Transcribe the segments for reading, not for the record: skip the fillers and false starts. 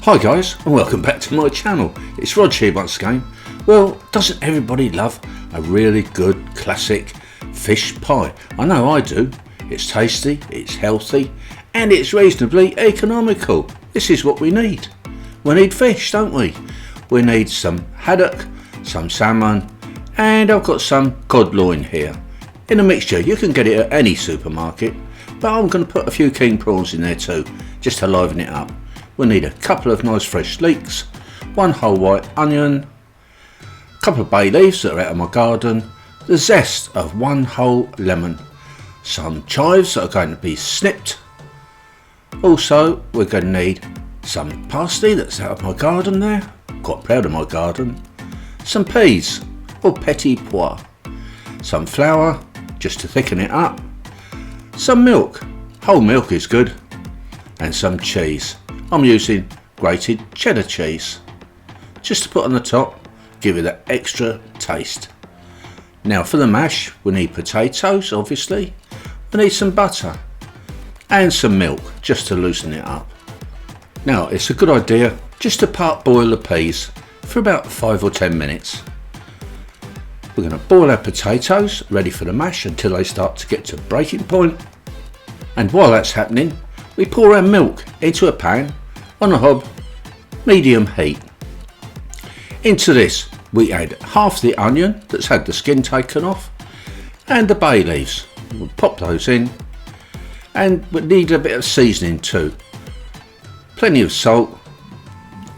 Hi guys, and welcome back to my channel. It's Rog here once again. Well, doesn't everybody love a really good classic fish pie? I know I do. It's tasty, it's healthy, and it's reasonably economical. This is what we need. We need fish, don't we? We need some haddock, some salmon, and I've got some cod loin here. In a mixture, you can get it at any supermarket, but I'm going to put a few king prawns in there too, just to liven it up. We'll need a couple of nice fresh leeks, one whole white onion, a couple of bay leaves that are out of my garden, the zest of one whole lemon, some chives that are going to be snipped. Also, we're going to need some parsley that's out of my garden there, quite proud of my garden, some peas or petit pois, some flour just to thicken it up, some milk, whole milk is good, and some cheese. I'm using grated cheddar cheese, just to put on the top, give it that extra taste. Now for the mash, we need potatoes obviously, we need some butter, and some milk, just to loosen it up. Now it's a good idea just to part boil the peas for about 5 or 10 minutes. We're going to boil our potatoes ready for the mash until they start to get to breaking point, and while that's happening, we pour our milk into a pan on a hob, medium heat. Into this we add half the onion that's had the skin taken off and the bay leaves. We'll pop those in, and we need a bit of seasoning too. Plenty of salt,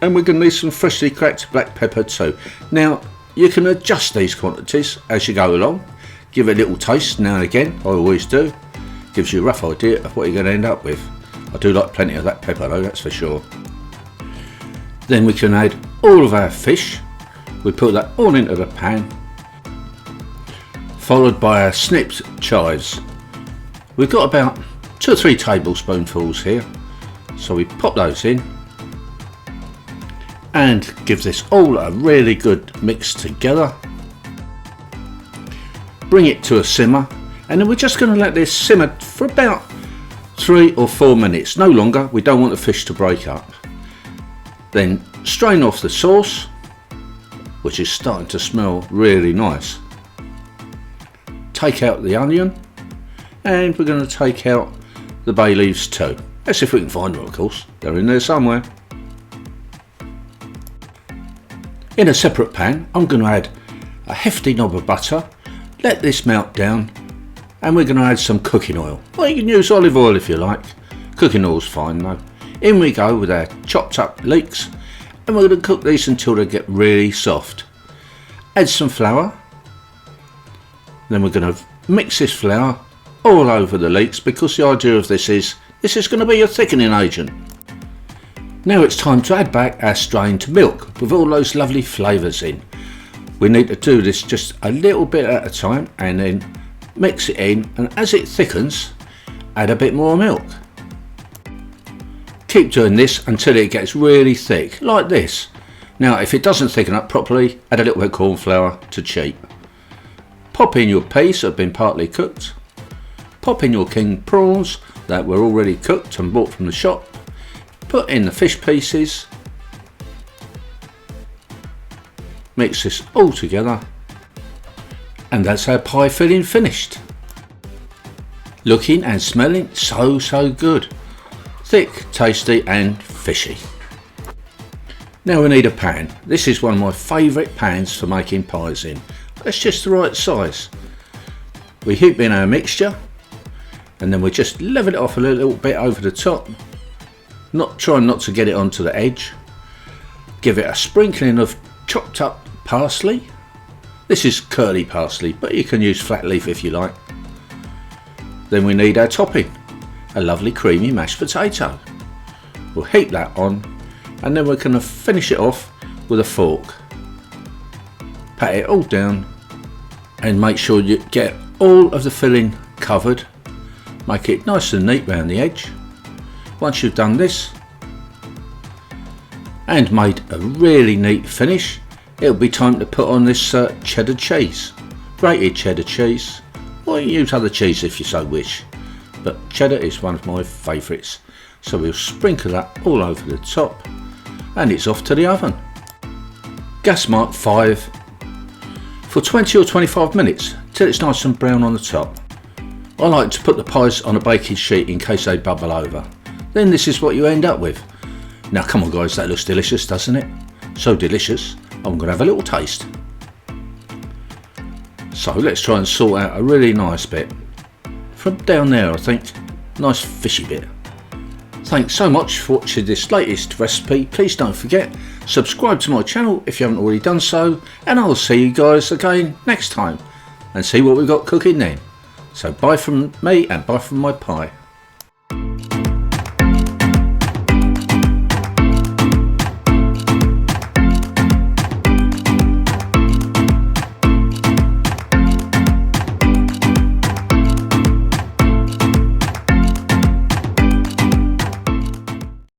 and we're going to need some freshly cracked black pepper too. Now you can adjust these quantities as you go along, give it a little taste now and again, I always do. Gives you a rough idea of what you're going to end up with. I do like plenty of that pepper though, that's for sure. Then we can add all of our fish. We put that all into the pan, followed by our snipped chives. We've got about 2 or 3 tablespoonfuls here, so we pop those in and give this all a really good mix together. Bring it to a simmer, and then we're just going to let this simmer for about 3 or 4 minutes, no longer. We don't want the fish to break up. Then strain off the sauce, which is starting to smell really nice. Take out the onion, and we're going to take out the bay leaves too. That's if we can find them, of course. They're in there somewhere. In a separate pan, I'm going to add a hefty knob of butter. Let this melt down, and we're going to add some cooking oil. Well, you can use olive oil if you like. Cooking oil's fine though. In we go with our chopped up leeks, and we're going to cook these until they get really soft. Add some flour. Then we're going to mix this flour all over the leeks, because the idea of this is going to be a thickening agent. Now it's time to add back our strained milk with all those lovely flavours in. We need to do this just a little bit at a time, and then mix it in, and as it thickens, add a bit more milk. Keep doing this until it gets really thick, like this. Now if it doesn't thicken up properly, add a little bit of corn flour to cheat. Pop in your peas that have been partly cooked. Pop in your king prawns that were already cooked and bought from the shop. Put in the fish pieces. Mix this all together, and that's our pie filling finished. Looking and smelling so good. Thick, tasty and fishy. Now we need a pan. This is one of my favourite pans for making pies in. It's just the right size. We heap in our mixture, and then we just level it off a little bit over the top. Trying not to get it onto the edge. Give it a sprinkling of chopped up parsley. This is curly parsley, but you can use flat leaf if you like. Then we need our topping, a lovely creamy mashed potato. We'll heap that on, and then we're going to finish it off with a fork. Pat it all down, and make sure you get all of the filling covered. Make it nice and neat round the edge. Once you've done this, and made a really neat finish, it'll be time to put on this cheddar cheese, grated cheddar cheese, or you can use other cheese if you so wish, but cheddar is one of my favourites. So we'll sprinkle that all over the top. and it's off to the oven. Gas mark 5 for 20 or 25 minutes till it's nice and brown on the top. I like to put the pies on a baking sheet in case they bubble over. Then this is what you end up with. Now come on guys, that looks delicious, doesn't it? So delicious, I'm going to have a little taste. So let's try and sort out a really nice bit. From down there I think, nice fishy bit. Thanks so much for watching this latest recipe. Please don't forget, subscribe to my channel if you haven't already done so, and I'll see you guys again next time and see what we've got cooking then. So bye from me and bye from my pie.